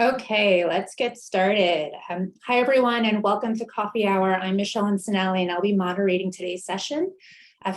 Okay, let's get started. Hi, everyone, and welcome to Coffee Hour. I'm Michelle Ancinelli, and I'll be moderating today's session.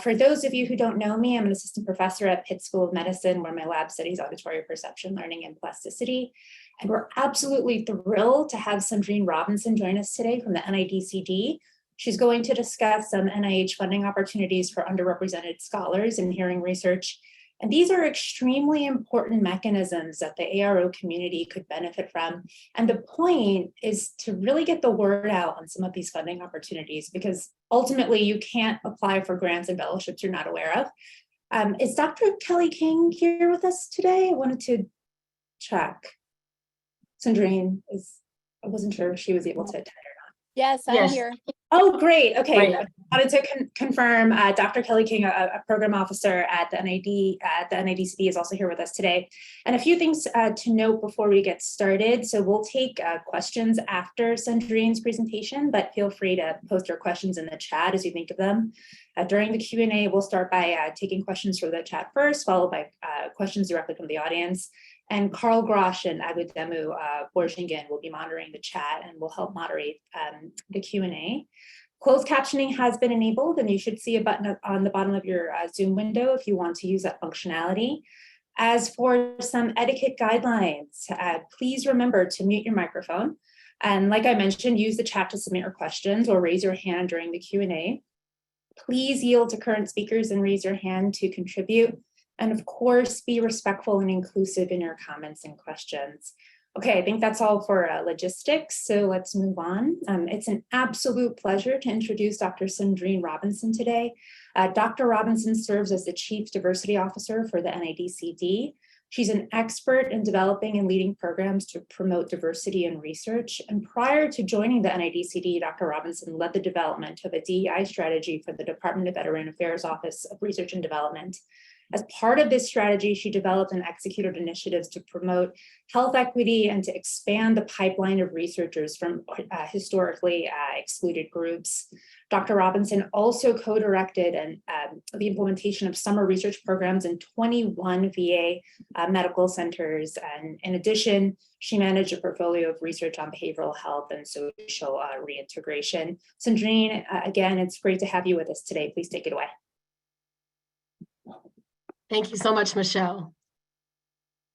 For those of you who don't know me, I'm an assistant professor at Pitt School of Medicine, where my lab studies auditory perception, learning, and plasticity. And we're absolutely thrilled to have Cendrine Robinson join us today from the NIDCD. She's going to discuss some NIH funding opportunities for underrepresented scholars in hearing research. And these are extremely important mechanisms that the ARO community could benefit from. And the point is to really get the word out on some of these funding opportunities, because ultimately you can't apply for grants and fellowships you're not aware of. Is Dr. Kelly King here with us today? I wanted to check. Cendrine I wasn't sure if she was able to attend or not. Yes, I'm here. Oh, great. Okay. Great. I wanted to confirm Dr. Kelly King, a program officer at the NIDCD, is also here with us today. And a few things to note before we get started. So we'll take questions after Cendrine's presentation, but feel free to post your questions in the chat as you think of them. During the Q&A, we'll start by taking questions from the chat first, followed by questions directly from the audience. And Carl Grosch and Agudemu Borjingen will be monitoring the chat and will help moderate the Q&A. Closed captioning has been enabled, and you should see a button on the bottom of your Zoom window if you want to use that functionality. As for some etiquette guidelines, please remember to mute your microphone. And like I mentioned, use the chat to submit your questions or raise your hand during the Q&A. Please yield to current speakers and raise your hand to contribute. And of course, be respectful and inclusive in your comments and questions. Okay, I think that's all for logistics, so let's move on. It's an absolute pleasure to introduce Dr. Cendrine Robinson today. Dr. Robinson serves as the Chief Diversity Officer for the NIDCD. She's an expert in developing and leading programs to promote diversity in research. And prior to joining the NIDCD, Dr. Robinson led the development of a DEI strategy for the Department of Veteran Affairs Office of Research and Development. As part of this strategy, she developed and executed initiatives to promote health equity and to expand the pipeline of researchers from historically excluded groups. Dr. Robinson also co-directed the implementation of summer research programs in 21 VA medical centers. And in addition, she managed a portfolio of research on behavioral health and social reintegration. Cendrine, again, it's great to have you with us today. Please take it away. Thank you so much, Michelle.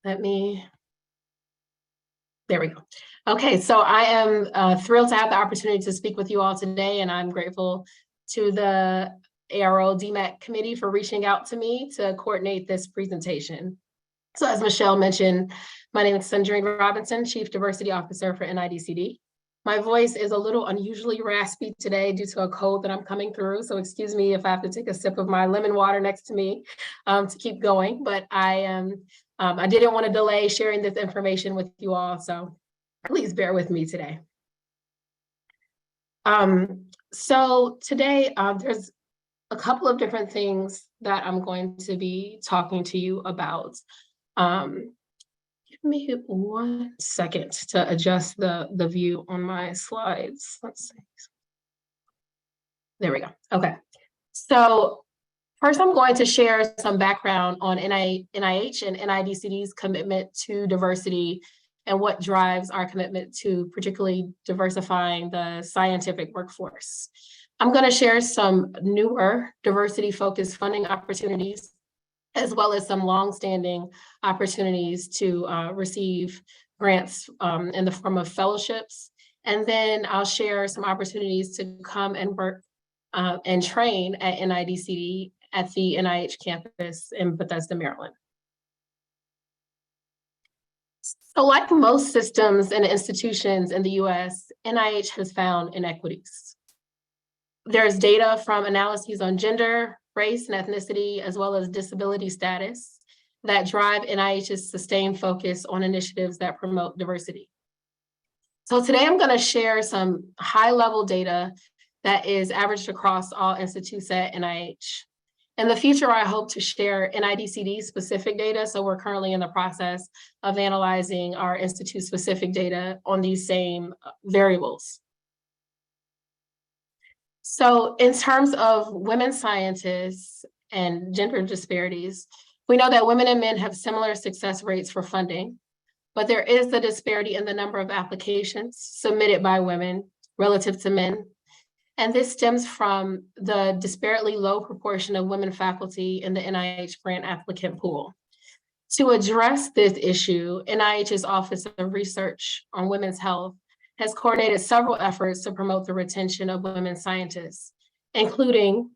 There we go. Okay, so I am thrilled to have the opportunity to speak with you all today, and I'm grateful to the ARO DMAC committee for reaching out to me to coordinate this presentation. So as Michelle mentioned, my name is Cendrine Robinson, Chief Diversity Officer for NIDCD. My voice is a little unusually raspy today due to a cold that I'm coming through. So excuse me if I have to take a sip of my lemon water next to me to keep going. But I didn't want to delay sharing this information with you all. So please bear with me today. So today there's a couple of different things that I'm going to be talking to you about. Give me 1 second to adjust the view on my slides. Let's see. There we go. Okay. So first, I'm going to share some background on NIH and NIDCD's commitment to diversity and what drives our commitment to particularly diversifying the scientific workforce. I'm going to share some newer diversity-focused funding opportunities, as well as some longstanding opportunities to receive grants in the form of fellowships. And then I'll share some opportunities to come and work and train at NIDCD at the NIH campus in Bethesda, Maryland. So like most systems and institutions in the US, NIH has found inequities. There's data from analyses on gender, race, and ethnicity, as well as disability status that drive NIH's sustained focus on initiatives that promote diversity. So today I'm going to share some high-level data that is averaged across all institutes at NIH. In the future, I hope to share NIDCD specific data. So we're currently in the process of analyzing our institute-specific data on these same variables. So in terms of women scientists and gender disparities, we know that women and men have similar success rates for funding, but there is a disparity in the number of applications submitted by women relative to men. And this stems from the disparately low proportion of women faculty in the NIH grant applicant pool. To address this issue, NIH's Office of Research on Women's Health has coordinated several efforts to promote the retention of women scientists, including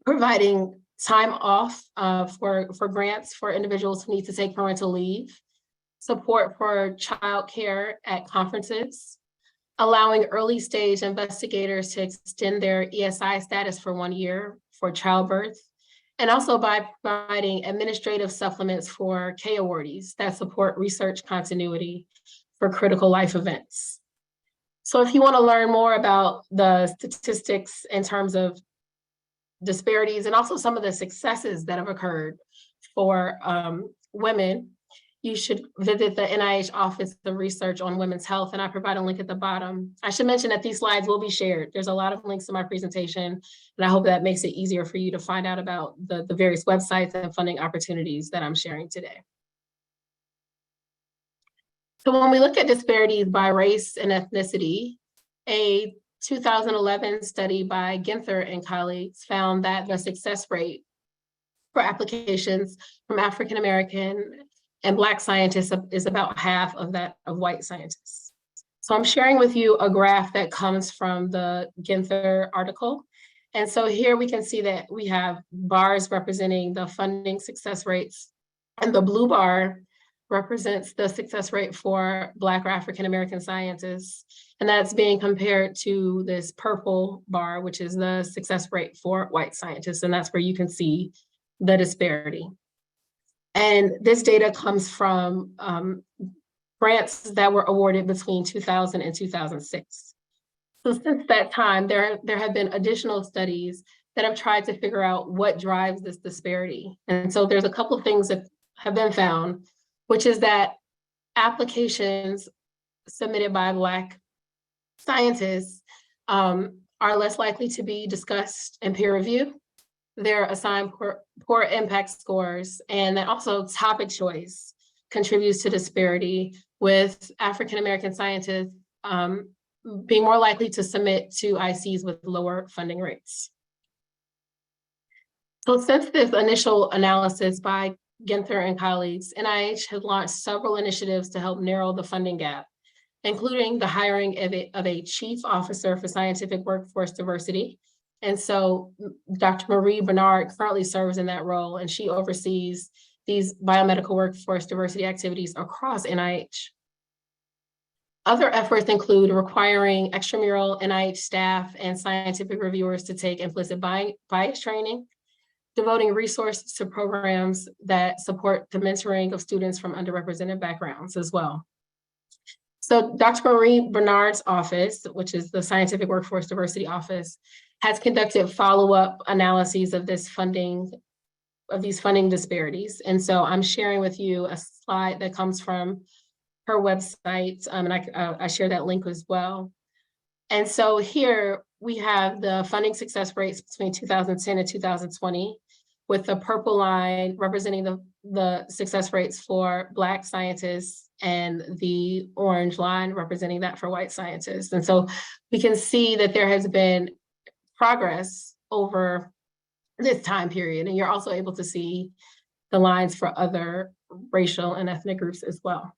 providing time off for grants for individuals who need to take parental leave, support for childcare at conferences, allowing early stage investigators to extend their ESI status for 1 year for childbirth, and also by providing administrative supplements for K awardees that support research continuity for critical life events. So if you want to learn more about the statistics in terms of disparities and also some of the successes that have occurred for women, you should visit the NIH Office of Research on Women's Health, and I provide a link at the bottom. I should mention that these slides will be shared. There's a lot of links in my presentation, and I hope that makes it easier for you to find out about the various websites and funding opportunities that I'm sharing today. So when we look at disparities by race and ethnicity, a 2011 study by Ginther and colleagues found that the success rate for applications from African American and Black scientists is about half of that of white scientists. So I'm sharing with you a graph that comes from the Ginther article. And so here we can see that we have bars representing the funding success rates, and the blue bar represents the success rate for Black or African American scientists. And that's being compared to this purple bar, which is the success rate for white scientists. And that's where you can see the disparity. And this data comes from grants that were awarded between 2000 and 2006. So since that time, there have been additional studies that have tried to figure out what drives this disparity. And so there's a couple of things that have been found, which is that applications submitted by Black scientists are less likely to be discussed in peer review. They're assigned poor impact scores, and that also topic choice contributes to disparity, with African American scientists being more likely to submit to ICs with lower funding rates. So since this initial analysis by Ginther and colleagues, NIH has launched several initiatives to help narrow the funding gap, including the hiring of a chief officer for scientific workforce diversity. And so Dr. Marie Bernard currently serves in that role, and she oversees these biomedical workforce diversity activities across NIH. Other efforts include requiring extramural NIH staff and scientific reviewers to take implicit bias training, devoting resources to programs that support the mentoring of students from underrepresented backgrounds as well. So Dr. Marie Bernard's office, which is the Scientific Workforce Diversity Office, has conducted follow-up analyses of these funding disparities. And so I'm sharing with you a slide that comes from her website, and I share that link as well. And so here we have the funding success rates between 2010 and 2020, with the purple line representing the success rates for Black scientists and the orange line representing that for white scientists. And so we can see that there has been progress over this time period. And you're also able to see the lines for other racial and ethnic groups as well.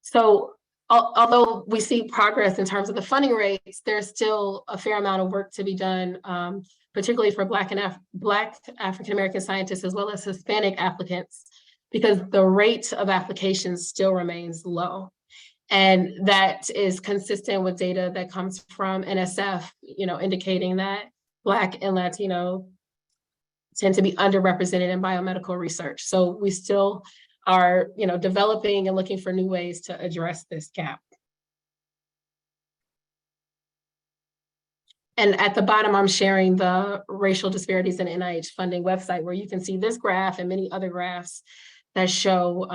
So although we see progress in terms of the funding rates, there's still a fair amount of work to be done, particularly for Black African American scientists, as well as Hispanic applicants, because the rate of applications still remains low. And that is consistent with data that comes from NSF, indicating that Black and Latino tend to be underrepresented in biomedical research. So we still are, developing and looking for new ways to address this gap. And at the bottom, I'm sharing the racial disparities in NIH funding website, where you can see this graph and many other graphs that show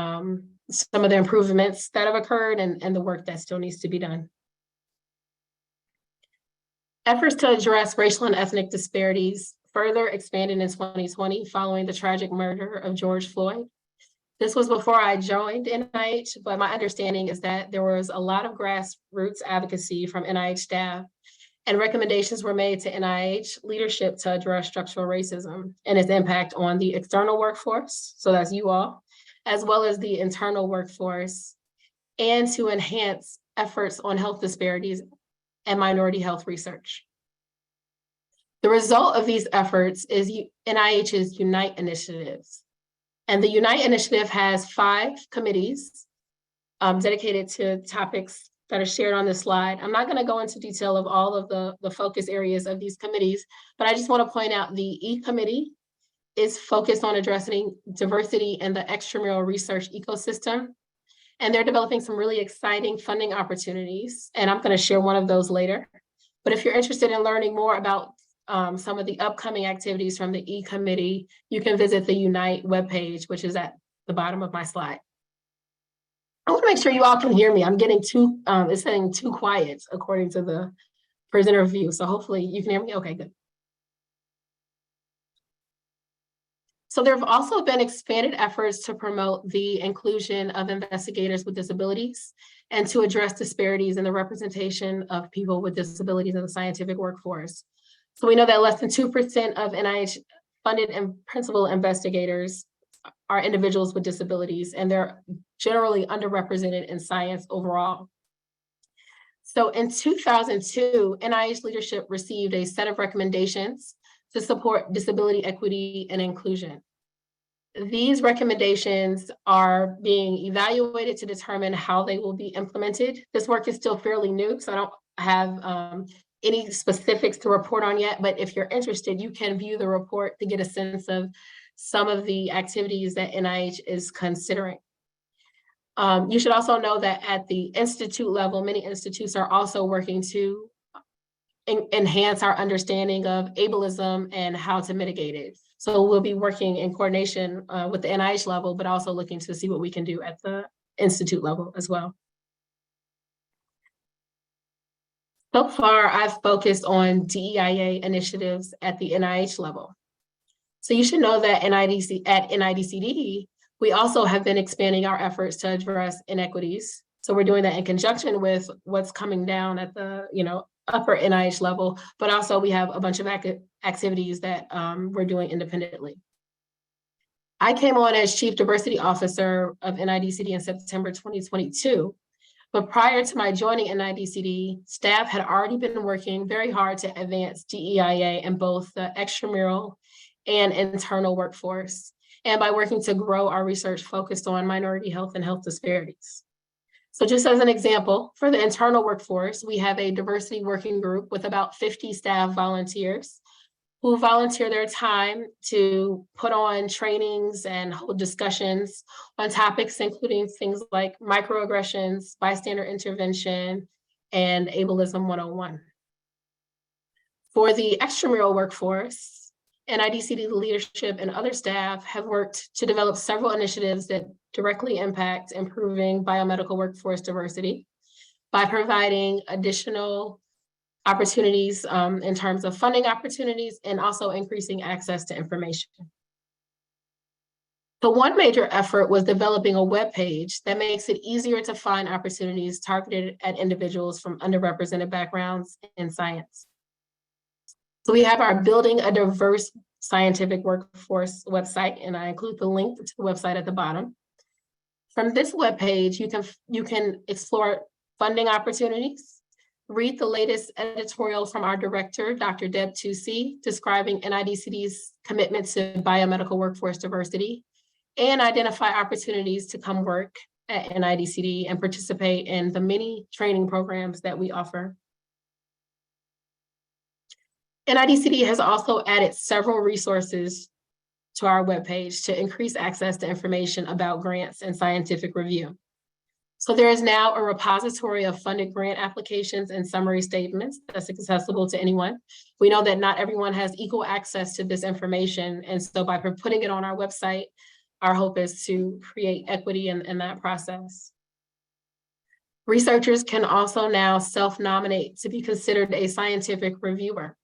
some of the improvements that have occurred and the work that still needs to be done. Efforts to address racial and ethnic disparities further expanded in 2020 following the tragic murder of George Floyd. This was before I joined NIH, but my understanding is that there was a lot of grassroots advocacy from NIH staff, and recommendations were made to NIH leadership to address structural racism and its impact on the external workforce, so that's you all, as well as the internal workforce, and to enhance efforts on health disparities and minority health research. The result of these efforts is NIH's Unite initiatives. And the Unite initiative has 5 committees dedicated to topics that are shared on this slide. I'm not going to go into detail of all of the focus areas of these committees, but I just want to point out the E committee is focused on addressing diversity in the extramural research ecosystem. And they're developing some really exciting funding opportunities. And I'm going to share one of those later. But if you're interested in learning more about some of the upcoming activities from the E committee, you can visit the Unite webpage, which is at the bottom of my slide. I want to make sure you all can hear me. I'm getting it's saying too quiet according to the presenter view. So hopefully you can hear me. Okay, good. So there have also been expanded efforts to promote the inclusion of investigators with disabilities and to address disparities in the representation of people with disabilities in the scientific workforce. So we know that less than 2% of NIH funded and principal investigators are individuals with disabilities, and they're generally underrepresented in science overall. So in 2002, NIH leadership received a set of recommendations to support disability equity and inclusion. These recommendations are being evaluated to determine how they will be implemented. This work is still fairly new, so I don't have any specifics to report on yet, but if you're interested, you can view the report to get a sense of some of the activities that NIH is considering. You should also know that at the institute level, many institutes are also working to enhance our understanding of ableism and how to mitigate it. So we'll be working in coordination with the NIH level, but also looking to see what we can do at the institute level as well. So far, I've focused on DEIA initiatives at the NIH level. So you should know that at NIDCD, we also have been expanding our efforts to address inequities. So we're doing that in conjunction with what's coming down at the upper NIH level, but also we have a bunch of activities that we're doing independently. I came on as Chief Diversity Officer of NIDCD in September 2022. But prior to my joining NIDCD, staff had already been working very hard to advance DEIA in both the extramural and internal workforce, and by working to grow our research focused on minority health and health disparities. So just as an example, for the internal workforce, we have a diversity working group with about 50 staff volunteers who volunteer their time to put on trainings and hold discussions on topics including things like microaggressions, bystander intervention, and ableism 101. For the extramural workforce, NIDCD leadership and other staff have worked to develop several initiatives that directly impact improving biomedical workforce diversity by providing additional opportunities in terms of funding opportunities and also increasing access to information. So one major effort was developing a web page that makes it easier to find opportunities targeted at individuals from underrepresented backgrounds in science. So we have our Building a Diverse Scientific Workforce website, and I include the link to the website at the bottom. From this webpage, you can explore funding opportunities, read the latest editorial from our director, Dr. Deb Tusi, describing NIDCD's commitment to biomedical workforce diversity, and identify opportunities to come work at NIDCD and participate in the many training programs that we offer. NIDCD has also added several resources to our webpage to increase access to information about grants and scientific review. So there is now a repository of funded grant applications and summary statements that's accessible to anyone. We know that not everyone has equal access to this information, and so by putting it on our website, our hope is to create equity in that process. Researchers can also now self-nominate to be considered a scientific reviewer.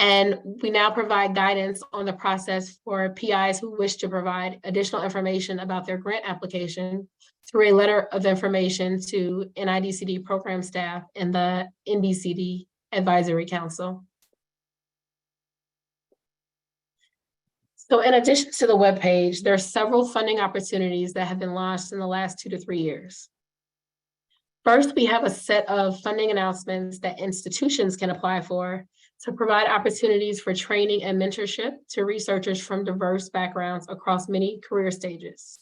And we now provide guidance on the process for PIs who wish to provide additional information about their grant application through a letter of information to NIDCD program staff and the NDCD Advisory Council. So in addition to the webpage, there are several funding opportunities that have been launched in the last 2 to 3 years. First, we have a set of funding announcements that institutions can apply for to provide opportunities for training and mentorship to researchers from diverse backgrounds across many career stages.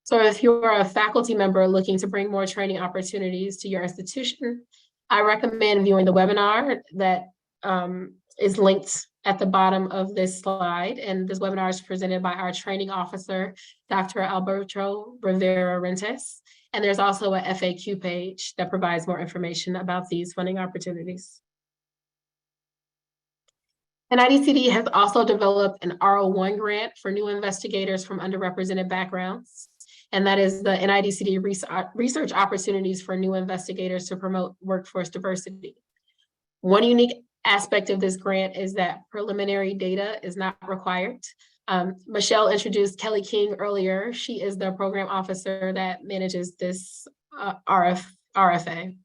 So if you are a faculty member looking to bring more training opportunities to your institution, I recommend viewing the webinar that is linked at the bottom of this slide. And this webinar is presented by our training officer, Dr. Alberto Rivera-Rentes. And there's also a FAQ page that provides more information about these funding opportunities. NIDCD has also developed an ARO grant for new investigators from underrepresented backgrounds. And that is the NIDCD research opportunities for new investigators to promote workforce diversity. One unique aspect of this grant is that preliminary data is not required. Michelle introduced Kelly King earlier. She is the program officer that manages this RFA.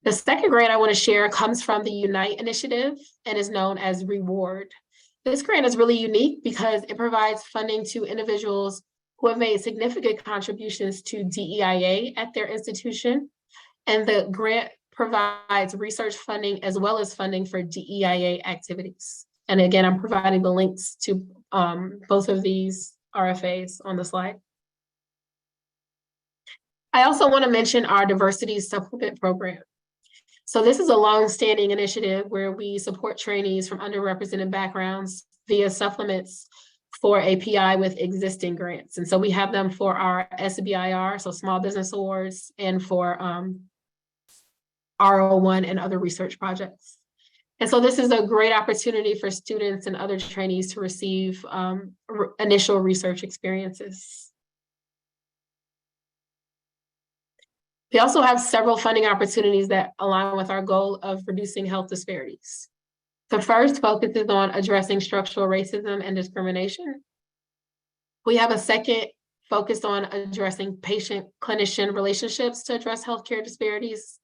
The second grant I want to share comes from the Unite initiative and is known as Reward. This grant is really unique because it provides funding to individuals who have made significant contributions to DEIA at their institution. And the grant provides research funding as well as funding for DEIA activities. And again, I'm providing the links to both of these RFAs on the slide. I also want to mention our Diversity Supplement Program. So this is a long-standing initiative where we support trainees from underrepresented backgrounds via supplements for API with existing grants. And so we have them for our SBIR, so Small Business Awards, and for ARO and other research projects. And so this is a great opportunity for students and other trainees to receive initial research experiences. We also have several funding opportunities that align with our goal of reducing health disparities. The first focuses on addressing structural racism and discrimination. We have a second focused on addressing patient-clinician relationships to address healthcare disparities.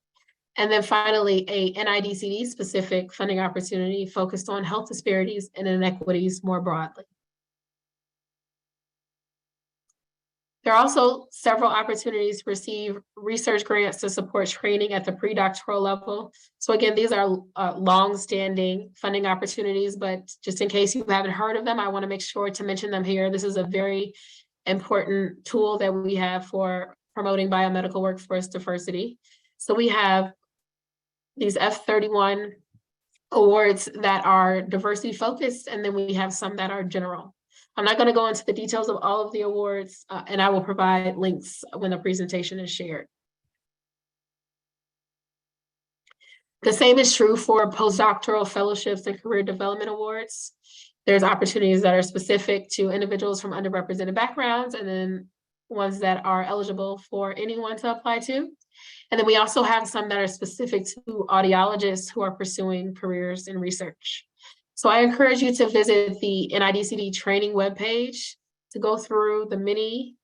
And then finally, a NIDCD specific funding opportunity focused on health disparities and inequities more broadly. There are also several opportunities to receive research grants to support training at the predoctoral level. So again, these are long-standing funding opportunities, but just in case you haven't heard of them, I want to make sure to mention them here. This is a very important tool that we have for promoting biomedical workforce diversity. So we have these F31 awards that are diversity focused, and then we have some that are general. I'm not going to go into the details of all of the awards, and I will provide links when the presentation is shared. The same is true for postdoctoral fellowships and career development awards. There's opportunities that are specific to individuals from underrepresented backgrounds, and then ones that are eligible for anyone to apply to. And then we also have some that are specific to audiologists who are pursuing careers in research. So I encourage you to visit the NIDCD training webpage to go through the many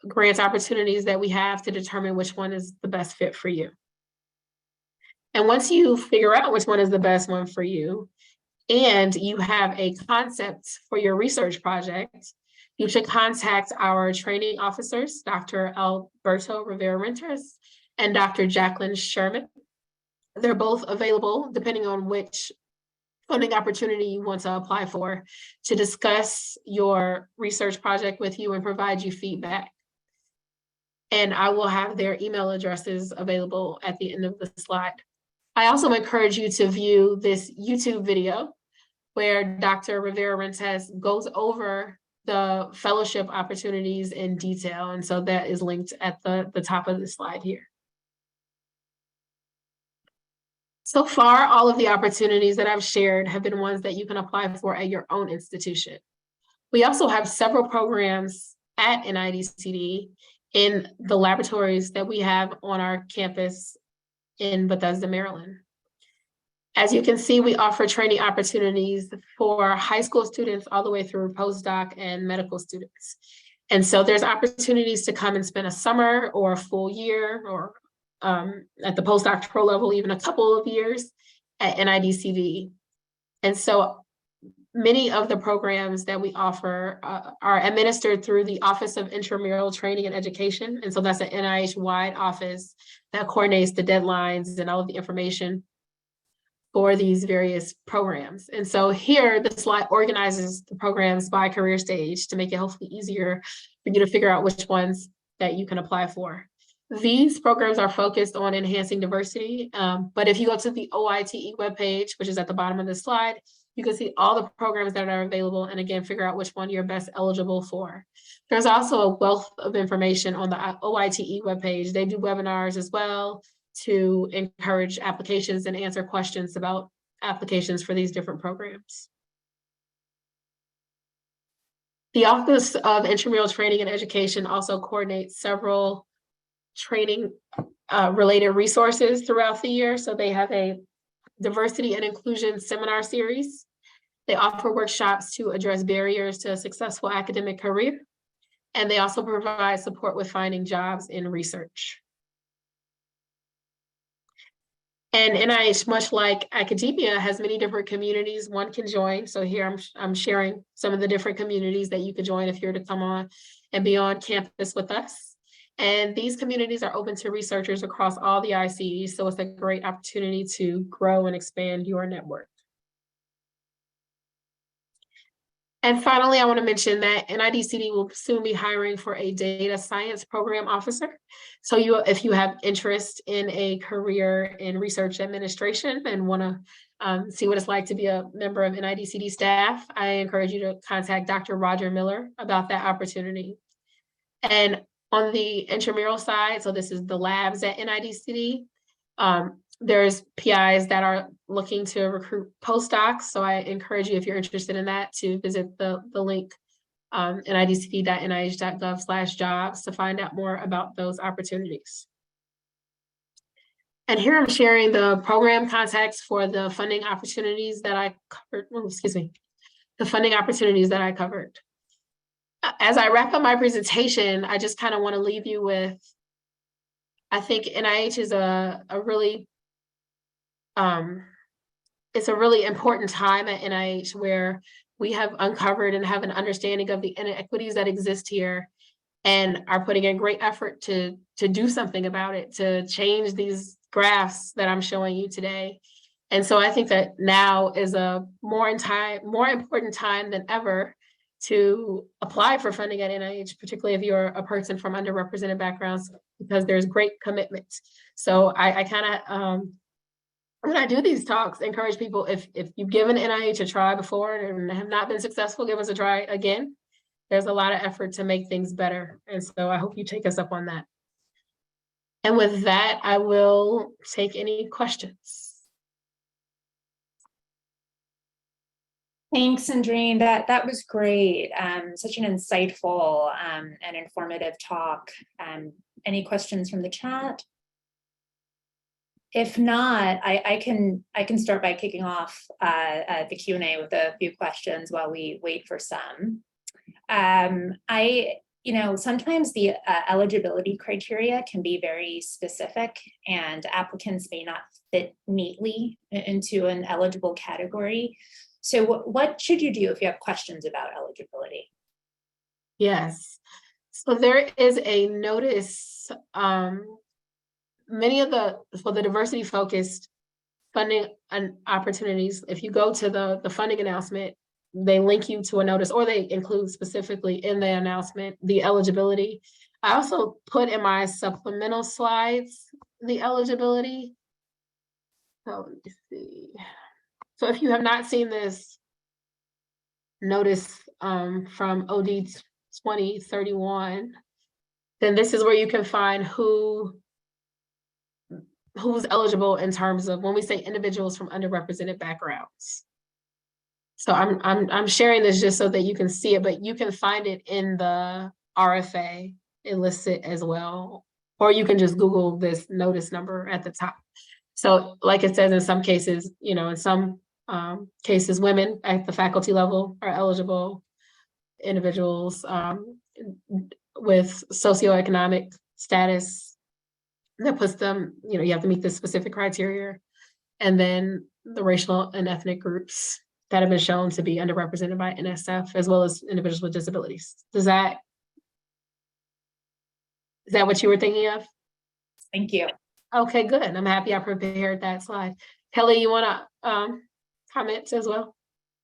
grant opportunities that we have to determine which one is the best fit for you. And once you figure out which one is the best one for you, and you have a concept for your research project, you should contact our training officers, Dr. Alberto Rivera-Rentes and Dr. Jacqueline Sherman. They're both available, depending on which funding opportunity you want to apply for, to discuss your research project with you and provide you feedback. And I will have their email addresses available at the end of the slide. I also encourage you to view this YouTube video where Dr. Rivera-Rentes goes over the fellowship opportunities in detail. And so that is linked at the top of the slide here. So far, all of the opportunities that I've shared have been ones that you can apply for at your own institution. We also have several programs at NIDCD in the laboratories that we have on our campus in Bethesda, Maryland. As you can see, we offer training opportunities for high school students all the way through postdoc and medical students. And so there's opportunities to come and spend a summer or a full year, or at the postdoctoral level, even a couple of years at NIDCD. And so many of the programs that we offer are administered through the Office of Intramural Training and Education. And so that's an NIH-wide office that coordinates the deadlines and all of the information for these various programs. And so here, the slide organizes the programs by career stage to make it hopefully easier for you to figure out which ones that you can apply for. These programs are focused on enhancing diversity, but if you go to the OITE webpage, which is at the bottom of the slide, you can see all the programs that are available, and again, figure out which one you're best eligible for. There's also a wealth of information on the OITE webpage. They do webinars as well to encourage applications and answer questions about applications for these different programs. The Office of Intramural Training and Education also coordinates several training related resources throughout the year. So they have a diversity and inclusion seminar series. They offer workshops to address barriers to a successful academic career. And they also provide support with finding jobs in research. And NIH, much like academia, has many different communities one can join. So here I'm sharing some of the different communities that you could join if you're to come on and be on campus with us. And these communities are open to researchers across all the ICs. So it's a great opportunity to grow and expand your network. And finally, I want to mention that NIDCD will soon be hiring for a data science program officer. So if you have interest in a career in research administration and want to see what it's like to be a member of NIDCD staff, I encourage you to contact Dr. Roger Miller about that opportunity. And on the intramural side, so this is the labs at NIDCD, there's PIs that are looking to recruit postdocs. So I encourage you, if you're interested in that, to visit the link nidcd.nih.gov/jobs to find out more about those opportunities. And here I'm sharing the program contacts for the funding opportunities that I covered. Oh, excuse me, the funding opportunities that I covered. As I wrap up my presentation, I just kind of want to leave you with, I think NIH is it's a really important time at NIH where we have uncovered and have an understanding of the inequities that exist here and are putting in great effort to do something about it, to change these graphs that I'm showing you today. And so I think that now is a more important time than ever to apply for funding at NIH, particularly if you're a person from underrepresented backgrounds, because there's great commitment. So I kind of, when I do these talks, encourage people, if you've given NIH a try before and have not been successful, give us a try again. There's a lot of effort to make things better. And so I hope you take us up on that. And with that, I will take any questions. Thanks, Cendrine. That was great. Such an insightful and informative talk. Any questions from the chat? If not, I can start by kicking off the Q&A with a few questions while we wait for some. Sometimes the eligibility criteria can be very specific, and applicants may not fit neatly into an eligible category. So what should you do if you have questions about eligibility? Yes, so there is a notice. Many of the diversity focused funding and opportunities, if you go to the funding announcement, they link you to a notice, or they include specifically in the announcement the eligibility. I also put in my supplemental slides the eligibility. So let me see. So if you have not seen this notice from OD 2031, then this is where you can find who's eligible in terms of when we say individuals from underrepresented backgrounds. So I'm sharing this just so that you can see it, but you can find it in the RFA. It lists it as well, or you can just Google this notice number at the top. So like it says in some cases, in some cases, women at the faculty level are eligible, individuals with socioeconomic status that puts them, you have to meet this specific criteria. And then the racial and ethnic groups that have been shown to be underrepresented by NSF, as well as individuals with disabilities. Is that what you were thinking of? Thank you. Okay, good. I'm happy I prepared that slide. Kelly, you want to comment as well?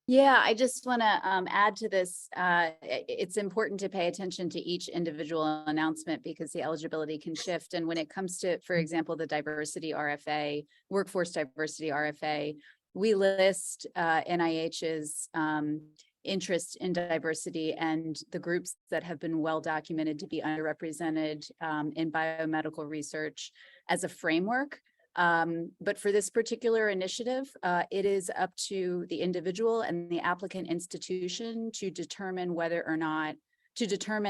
Yeah, I just want to add to this. It's important to pay attention to each individual announcement because the eligibility can shift. And when it comes to, for example, the diversity RFA, workforce diversity RFA, we list NIH's interest in diversity and the groups that have been well documented to be underrepresented in biomedical research as a framework. But for this particular initiative, it is up to the individual and the applicant institution to determine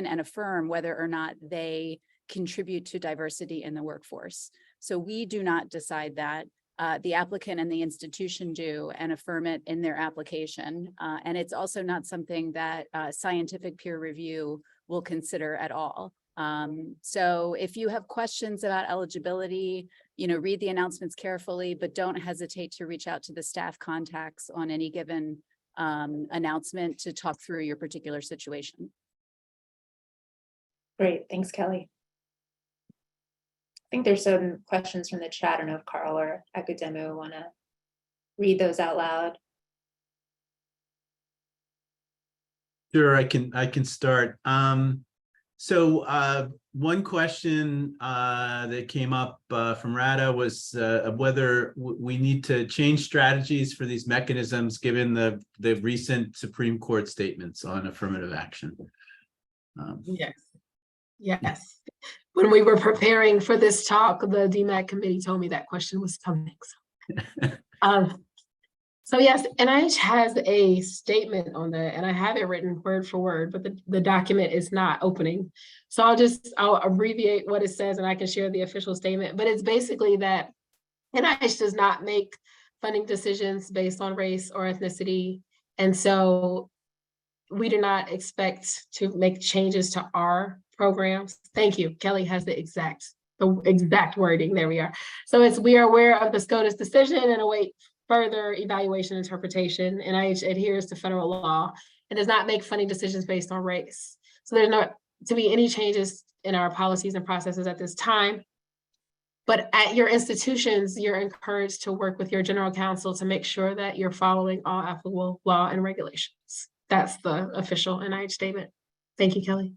and affirm whether or not they contribute to diversity in the workforce. So we do not decide that. The applicant and the institution do and affirm it in their application. And it's also not something that scientific peer review will consider at all. So if you have questions about eligibility, read the announcements carefully, but don't hesitate to reach out to the staff contacts on any given announcement to talk through your particular situation. Great, thanks, Kelly. I think there's some questions from the chat. I don't know if Carl or Akademo want to read those out loud. Sure, I can start. So one question that came up from Rada was whether we need to change strategies for these mechanisms given the recent Supreme Court statements on affirmative action. Yes. When we were preparing for this talk, the DMAC committee told me that question was coming. So yes, NIH has a statement on that, and I have it written word for word, but the document is not opening. So I'll abbreviate what it says, and I can share the official statement. But it's basically that NIH does not make funding decisions based on race or ethnicity, and so we do not expect to make changes to our programs. Thank you. Kelly has the exact wording. There we are. So we are aware of the SCOTUS decision and await further evaluation interpretation. NIH adheres to federal law and does not make funding decisions based on race. So there's not to be any changes in our policies and processes at this time. But at your institutions, you're encouraged to work with your general counsel to make sure that you're following all applicable law and regulations. That's the official NIH statement. Thank you, Kelly.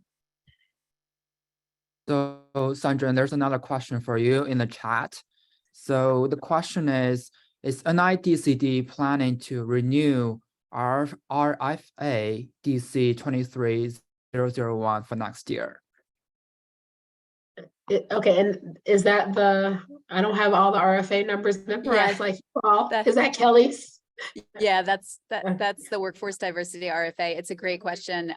So, Cendrine, there's another question for you in the chat. So the question is NIDCD planning to renew our RFA DC 23001 for next year? Okay, and is that I don't have all the RFA numbers memorized like you all. Is that Kelly's? Yeah, that's the workforce diversity RFA. It's a great question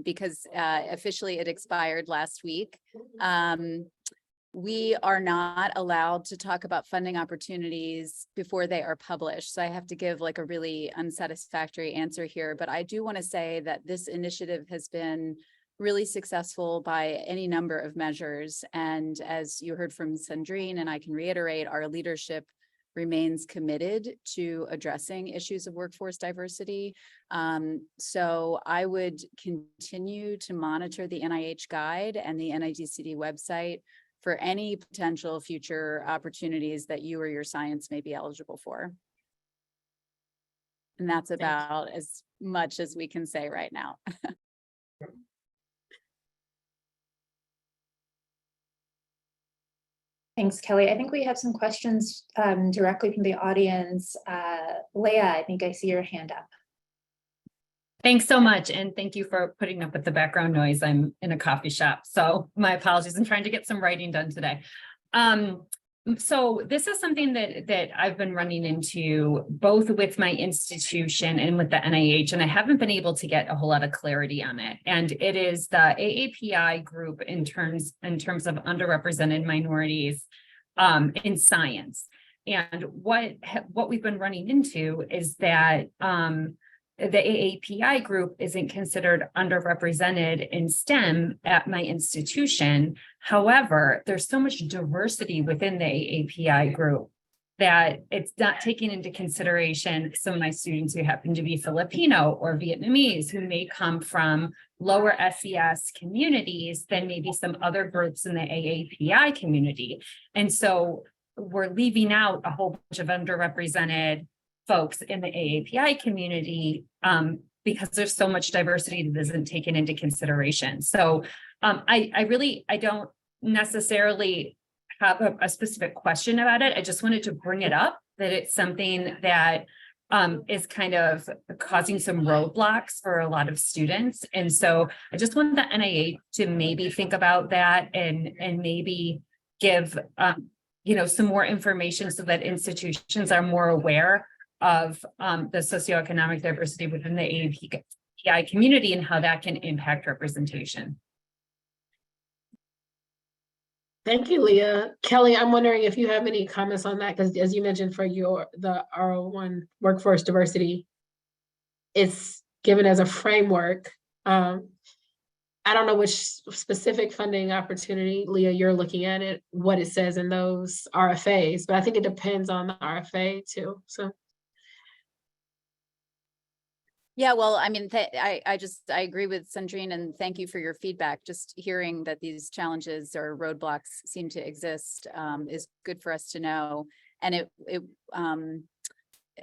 because officially it expired last week. We are not allowed to talk about funding opportunities before they are published. So I have to give like a really unsatisfactory answer here, but I do want to say that this initiative has been really successful by any number of measures. And as you heard from Cendrine, and I can reiterate, our leadership remains committed to addressing issues of workforce diversity. So I would continue to monitor the NIH guide and the NIDCD website for any potential future opportunities that you or your science may be eligible for. And that's about as much as we can say right now. Thanks, Kelly. I think we have some questions directly from the audience. Leah, I think I see your hand up. Thanks so much. And thank you for putting up with the background noise. I'm in a coffee shop, so my apologies. I'm trying to get some writing done today. So this is something that I've been running into both with my institution and with the NIH, and I haven't been able to get a whole lot of clarity on it. And it is the AAPI group in terms of underrepresented minorities in science. And what we've been running into is that the AAPI group isn't considered underrepresented in STEM at my institution. However, there's so much diversity within the AAPI group that it's not taking into consideration some of my students who happen to be Filipino or Vietnamese, who may come from lower SES communities than maybe some other groups in the AAPI community. And so we're leaving out a whole bunch of underrepresented folks in the AAPI community because there's so much diversity that isn't taken into consideration. So I don't necessarily have a specific question about it. I just wanted to bring it up, that it's something that is kind of causing some roadblocks for a lot of students. And so I just want the NIH to maybe think about that and maybe give some more information so that institutions are more aware of the socioeconomic diversity within the AAPI community and how that can impact representation. Thank you, Leah. Kelly, I'm wondering if you have any comments on that, because as you mentioned for the ARO workforce diversity, it's given as a framework. I don't know which specific funding opportunity, Leah, you're looking at it, what it says in those RFAs, but I think it depends on the RFA too, so. Yeah, well, I mean, I agree with Cendrine, and thank you for your feedback. Just hearing that these challenges or roadblocks seem to exist is good for us to know. And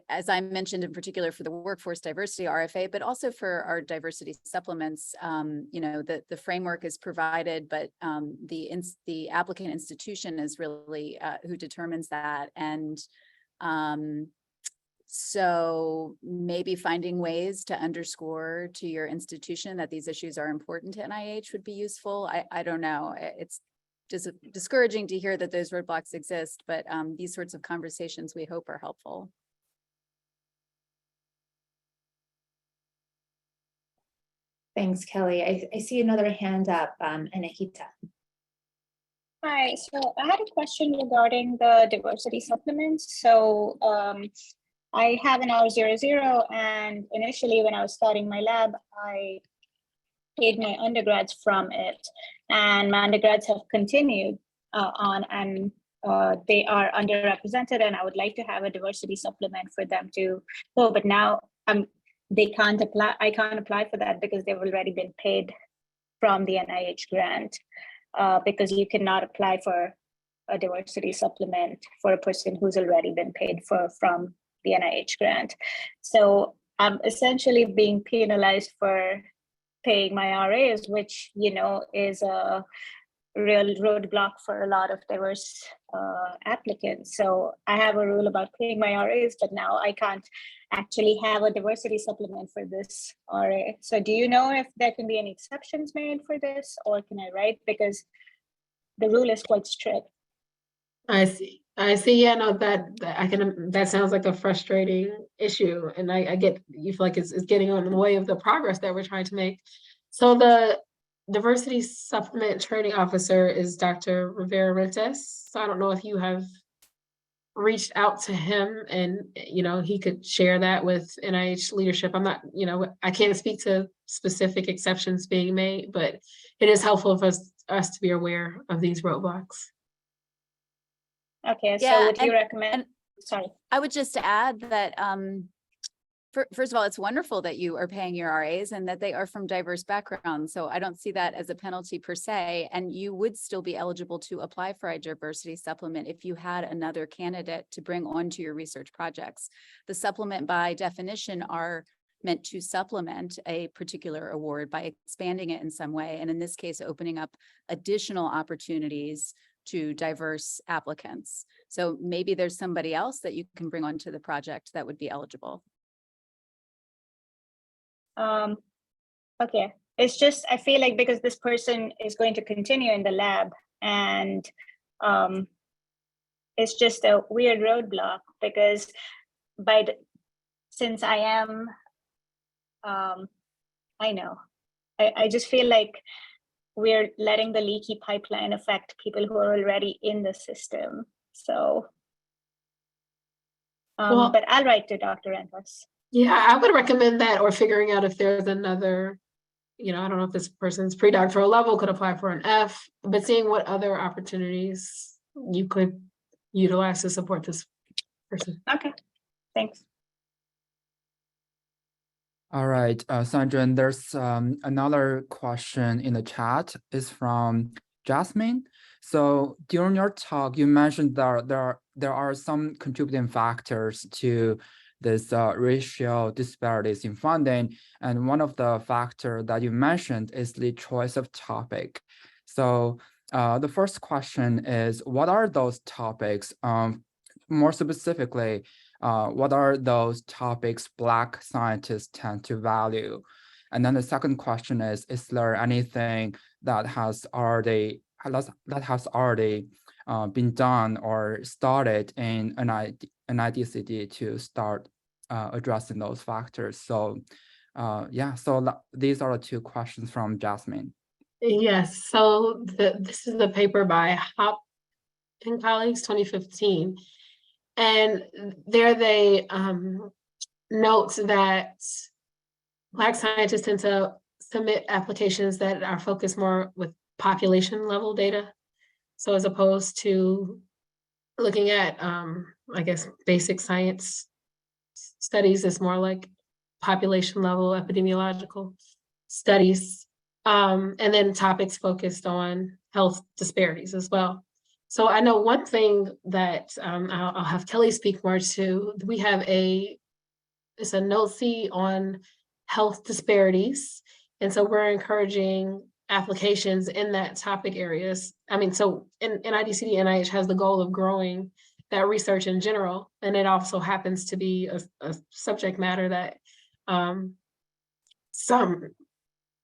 as I mentioned, in particular for the workforce diversity RFA, but also for our diversity supplements, the framework is provided, but the applicant institution is really who determines that. And so maybe finding ways to underscore to your institution that these issues are important to NIH would be useful. I don't know. It's just discouraging to hear that those roadblocks exist, but these sorts of conversations we hope are helpful. Thanks, Kelly. I see another hand up, Anahita. Hi, so I had a question regarding the diversity supplements. So I have an ARO 00, and initially when I was starting my lab, I paid my undergrads from it, and my undergrads have continued on, and they are underrepresented, and I would like to have a diversity supplement for them to go, but now they can't apply. I can't apply for that because they've already been paid from the NIH grant, because you cannot apply for a diversity supplement for a person who's already been paid from the NIH grant. So I'm essentially being penalized for paying my RAs, which, is a real roadblock for a lot of diverse applicants. So I have a rule about paying my RAs, but now I can't actually have a diversity supplement for this RA. So do you know if there can be any exceptions made for this, or can I write? Because the rule is quite strict. I see. Yeah, no, that sounds like a frustrating issue. And I get, you feel like it's getting on the way of the progress that we're trying to make. So the diversity supplement training officer is Dr. Rivera-Rentes. So I don't know if you have reached out to him and, he could share that with NIH leadership. I'm not, I can't speak to specific exceptions being made, but it is helpful for us to be aware of these roadblocks. Okay, Yeah, so would you recommend? Sorry. I would just add that, first of all, it's wonderful that you are paying your RAs and that they are from diverse backgrounds. So I don't see that as a penalty per se, and you would still be eligible to apply for a diversity supplement if you had another candidate to bring onto your research projects. The supplement by definition are meant to supplement a particular award by expanding it in some way. And in this case, opening up additional opportunities to diverse applicants. So maybe there's somebody else that you can bring onto the project that would be eligible. Okay, it's just, I feel like because this person is going to continue in the lab, and it's just a weird roadblock, because since I am, I just feel like we're letting the leaky pipeline affect people who are already in the system. So Well- But I'll write to Dr. Entus. Yeah, I would recommend that, or figuring out if there's another, I don't know if this person's predoctoral level could apply for an F, but seeing what other opportunities you could utilize to support this person. Okay, thanks. All right, Cendrine, there's another question in the chat. Is from Jasmine. So during your talk, you mentioned that there are some contributing factors to this racial disparities in funding, and one of the factor that you mentioned is the choice of topic. So the first question is, what are those topics? More specifically, what are those topics Black scientists tend to value? And then the second question is there anything that has already been done or started in NIDCD to start addressing those factors? So these are the two questions from Jasmine. Yes, so this is the paper by Hop and colleagues, 2015. And there they note that Black scientists tend to submit applications that are focused more with population level data. So as opposed to looking at, I guess, basic science studies, it's more like population level epidemiological studies. And then topics focused on health disparities as well. So I know one thing that I'll have Kelly speak more to. We have it's a note C on health disparities. And so we're encouraging applications in that topic areas. I mean, so in NIDCD, NIH has the goal of growing that research in general. And it also happens to be a subject matter that some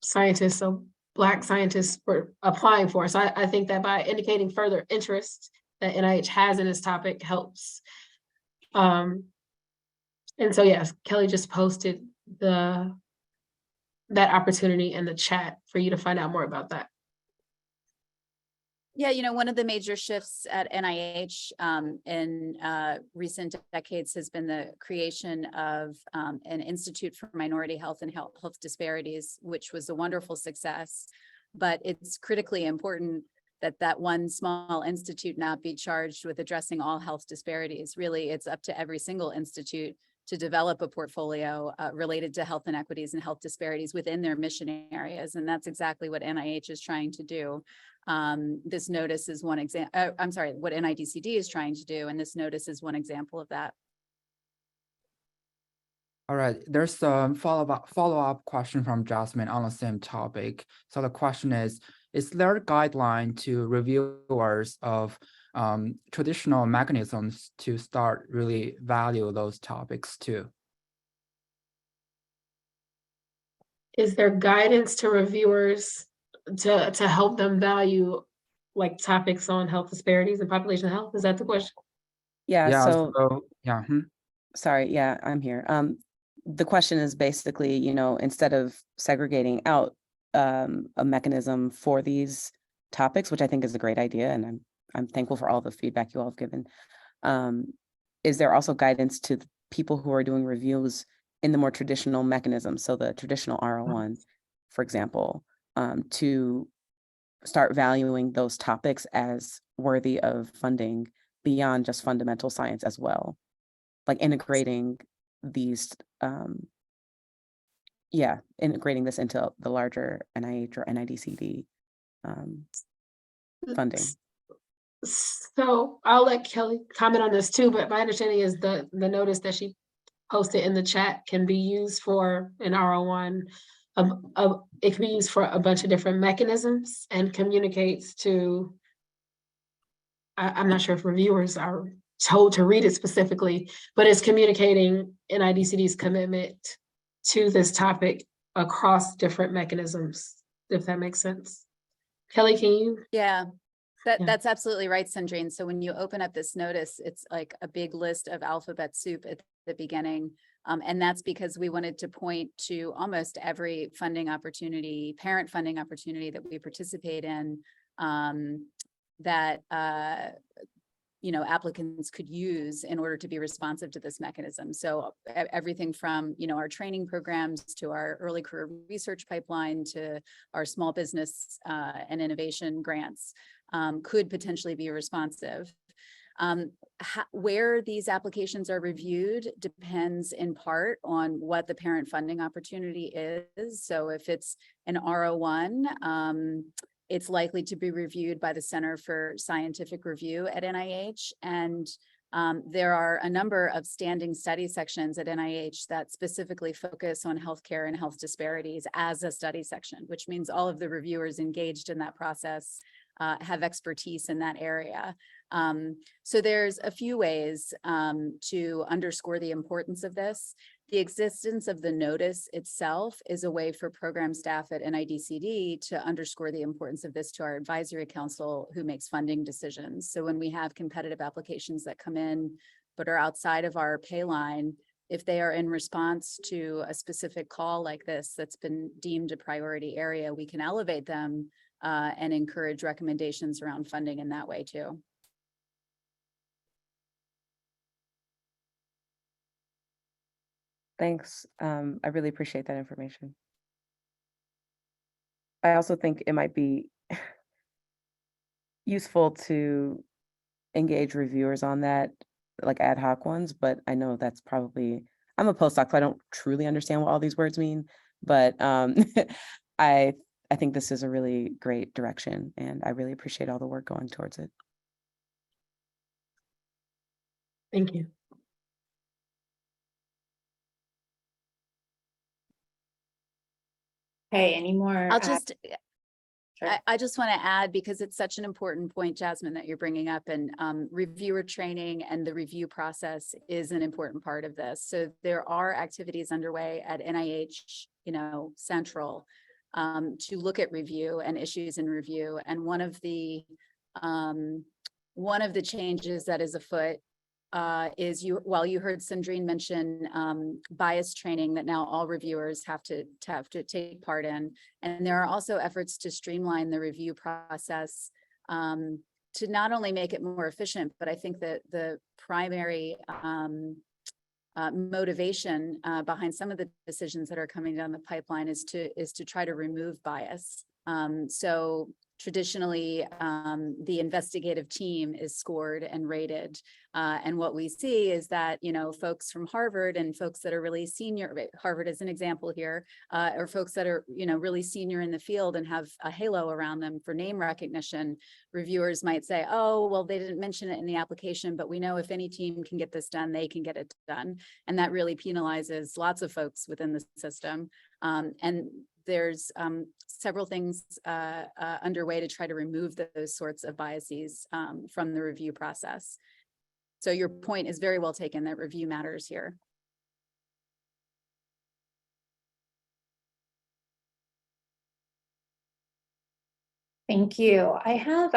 scientists, so Black scientists, were applying for. So I think that by indicating further interest that NIH has in this topic helps. And so yes, Kelly just posted that opportunity in the chat for you to find out more about that. Yeah, one of the major shifts at NIH in recent decades has been the creation of an Institute for Minority Health and Health Disparities, which was a wonderful success. But it's critically important that one small institute not be charged with addressing all health disparities. Really, it's up to every single institute to develop a portfolio related to health inequities and health disparities within their mission areas. And that's exactly what NIH is trying to do. This notice is one example, what NIDCD is trying to do, and this notice is one example of that. All right, there's a follow-up question from Jasmine on the same topic. So the question is there a guideline to reviewers of traditional mechanisms to start really value those topics too? Is there guidance to reviewers to help them value like topics on health disparities and population health? Is that the question? Sorry, I'm here. The question is basically, instead of segregating out a mechanism for these topics, which I think is a great idea, and I'm thankful for all the feedback you all have given. Is there also guidance to the people who are doing reviews in the more traditional mechanisms, so the traditional ARO1, for example, to start valuing those topics as worthy of funding beyond just fundamental science as well, like integrating these, integrating this into the larger NIH or NIDCD funding? So I'll let Kelly comment on this too, but my understanding is the notice that she posted in the chat can be used for an ARO1. It can be used for a bunch of different mechanisms and communicates to, I'm not sure if reviewers are told to read it specifically, but it's communicating NIDCD's commitment to this topic across different mechanisms, if that makes sense. Kelly, can you? Yeah. That's absolutely right, Cendrine. So when you open up this notice, it's like a big list of alphabet soup at the beginning. And that's because we wanted to point to almost every funding opportunity, parent funding opportunity that we participate in, that applicants could use in order to be responsive to this mechanism. So everything from, our training programs to our early career research pipeline to our small business and innovation grants could potentially be responsive. Where these applications are reviewed depends in part on what the parent funding opportunity is. So if it's an R01, it's likely to be reviewed by the Center for Scientific Review at NIH. And there are a number of standing study sections at NIH that specifically focus on healthcare and health disparities as a study section, which means all of the reviewers engaged in that process have expertise in that area. So there's a few ways to underscore the importance of this. The existence of the notice itself is a way for program staff at NIDCD to underscore the importance of this to our advisory council who makes funding decisions. So when we have competitive applications that come in but are outside of our pay line, if they are in response to a specific call like this that's been deemed a priority area, we can elevate them and encourage recommendations around funding in that way too. Thanks. I really appreciate that information. I also think it might be useful to engage reviewers on that, like ad hoc ones, but I know that's probably, I'm a postdoc, so I don't truly understand what all these words mean, but I think this is a really great direction, and I really appreciate all the work going towards it. Thank you. Okay, any more? I'll just, Sure. I just want to add, because it's such an important point, Jasmine, that you're bringing up, and reviewer training and the review process is an important part of this. So there are activities underway at NIH, Central, to look at review and issues in review. And one of the changes that is afoot is while you heard Cendrine mention bias training that now all reviewers have to take part in, and there are also efforts to streamline the review process to not only make it more efficient, but I think that the primary motivation behind some of the decisions that are coming down the pipeline is to try to remove bias. So traditionally, the investigative team is scored and rated. And what we see is that, folks from Harvard and folks that are really senior, Harvard is an example here, or folks that are, really senior in the field and have a halo around them for name recognition, reviewers might say, oh, well, they didn't mention it in the application, but we know if any team can get this done, they can get it done. And that really penalizes lots of folks within the system. And there's several things underway to try to remove those sorts of biases from the review process. So your point is very well taken that review matters here. Thank you. I have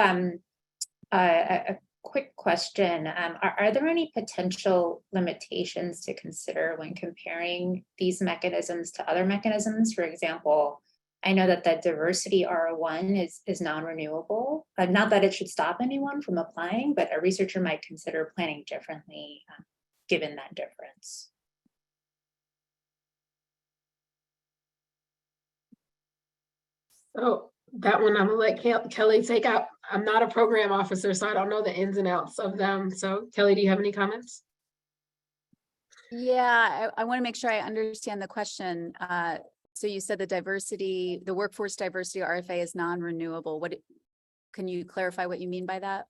a quick question. Are there any potential limitations to consider when comparing these mechanisms to other mechanisms? For example, I know that the diversity R01 is non-renewable. Not that it should stop anyone from applying, but a researcher might consider planning differently given that difference. So that one I'm gonna let Kelly take out. I'm not a program officer, so I don't know the ins and outs of them. So Kelly, do you have any comments? Yeah, I want to make sure I understand the question. So you said the workforce diversity RFA is non-renewable. Can you clarify what you mean by that?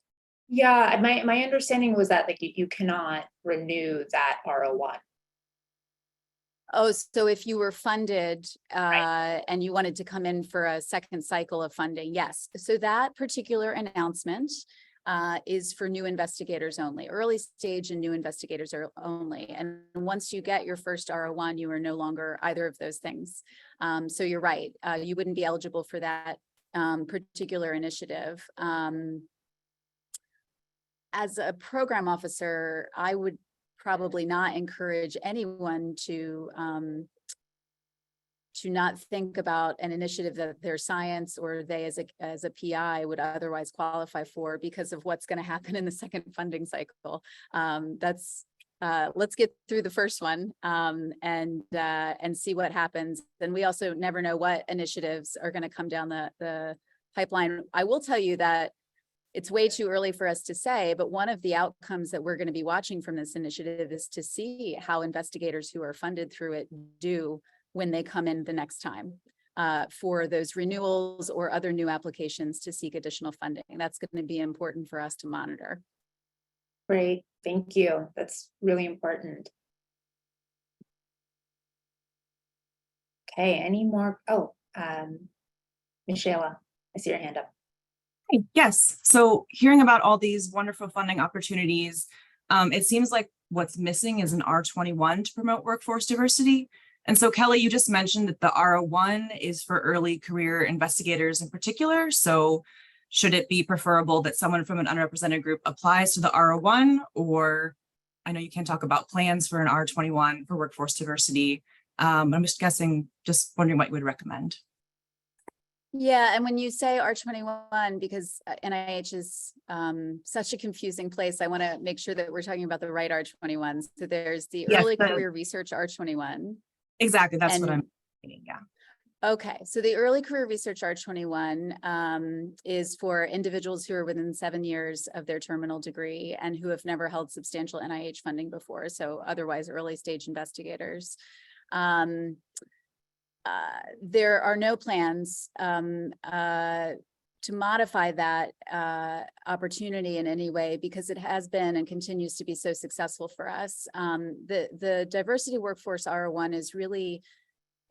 Yeah, my understanding was that you cannot renew that R01. Oh, so if you were funded Right. and you wanted to come in for a second cycle of funding, yes. So that particular announcement is for new investigators only, early stage and new investigators are only. And once you get your first R01, you are no longer either of those things. So you're right, you wouldn't be eligible for that particular initiative. As a program officer, I would probably not encourage anyone to to not think about an initiative that their science or they as a PI would otherwise qualify for because of what's going to happen in the second funding cycle. Let's get through the first one and see what happens. Then we also never know what initiatives are going to come down the pipeline. I will tell you that it's way too early for us to say, but one of the outcomes that we're going to be watching from this initiative is to see how investigators who are funded through it do when they come in the next time for those renewals or other new applications to seek additional funding. That's going to be important for us to monitor. Great, thank you. That's really important. Okay, any more? Oh, Michela, I see your hand up. Yes. So hearing about all these wonderful funding opportunities, it seems like what's missing is an R21 to promote workforce diversity. And so Kelly, you just mentioned that the R01 is for early career investigators in particular. So should it be preferable that someone from an underrepresented group applies to the R01? Or I know you can't talk about plans for an R21 for workforce diversity. I'm just wondering what you would recommend. Yeah, and when you say R21, because NIH is such a confusing place, I want to make sure that we're talking about the right R21s. So there's the early career research R21. Exactly, that's what I'm meaning, yeah. Okay, so the early career research R21 is for individuals who are within 7 years of their terminal degree and who have never held substantial NIH funding before, so otherwise early stage investigators. There are no plans to modify that opportunity in any way because it has been and continues to be so successful for us. The diversity workforce R01 is really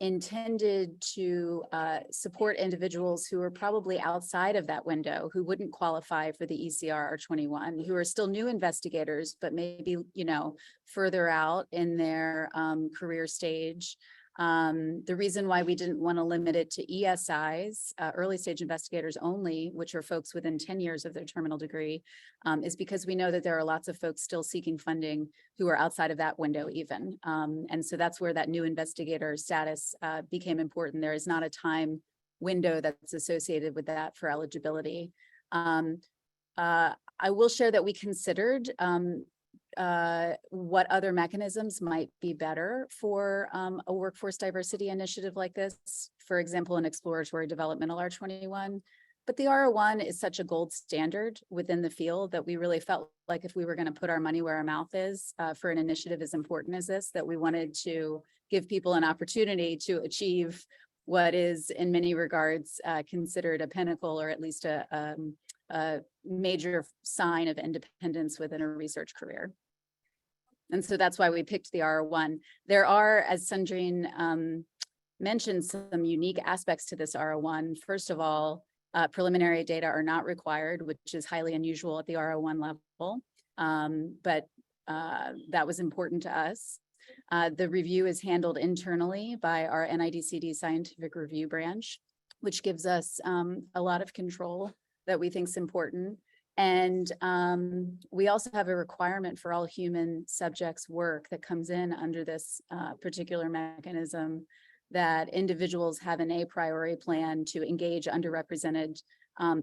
intended to support individuals who are probably outside of that window, who wouldn't qualify for the ECR R21, who are still new investigators, but maybe, further out in their career stage. The reason why we didn't want to limit it to ESIs, early stage investigators only, which are folks within 10 years of their terminal degree, is because we know that there are lots of folks still seeking funding who are outside of that window even. And so that's where that new investigator status became important. There is not a time window that's associated with that for eligibility. I will share that we considered what other mechanisms might be better for a workforce diversity initiative like this. For example, an exploratory developmental R21. But the R01 is such a gold standard within the field that we really felt like if we were going to put our money where our mouth is for an initiative as important as this, that we wanted to give people an opportunity to achieve what is in many regards considered a pinnacle or at least a major sign of independence within a research career. And so that's why we picked the R01. There are, as Cendrine mentioned, some unique aspects to this R01. First of all, preliminary data are not required, which is highly unusual at the R01 level, but that was important to us. The review is handled internally by our NIDCD scientific review branch, which gives us a lot of control that we think is important. And we also have a requirement for all human subjects work that comes in under this particular mechanism that individuals have an a priori plan to engage underrepresented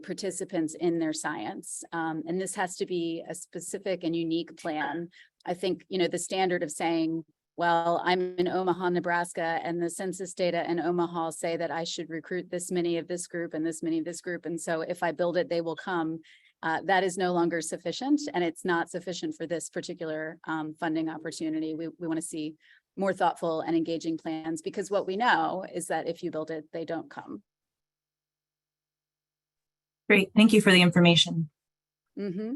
participants in their science. And this has to be a specific and unique plan. I think, the standard of saying, well, I'm in Omaha, Nebraska, and the census data in Omaha say that I should recruit this many of this group and this many of this group. And so if I build it, they will come. That is no longer sufficient, and it's not sufficient for this particular funding opportunity. We want to see more thoughtful and engaging plans, because what we know is that if you build it, they don't come. Great, thank you for the information. Mm-hmm.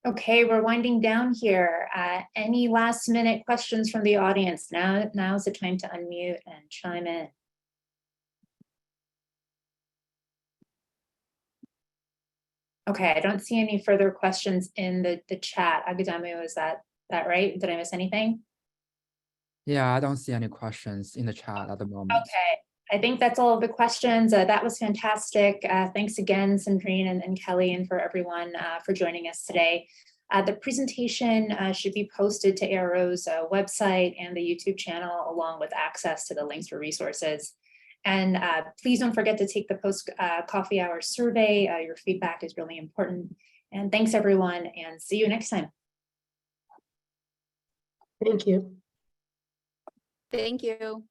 Okay, we're winding down here. Any last minute questions from the audience? Now's the time to unmute and chime in. Okay, I don't see any further questions in the chat. Agadamu, is that right? Did I miss anything? Yeah, I don't see any questions in the chat at the moment. Okay, I think that's all of the questions. That was fantastic. Thanks again, Cendrine and Kelly, and for everyone for joining us today. The presentation should be posted to ARO's website and the YouTube channel, along with access to the links for resources. And please don't forget to take the post coffee hour survey. Your feedback is really important. And thanks everyone, and see you next time. Thank you. Thank you.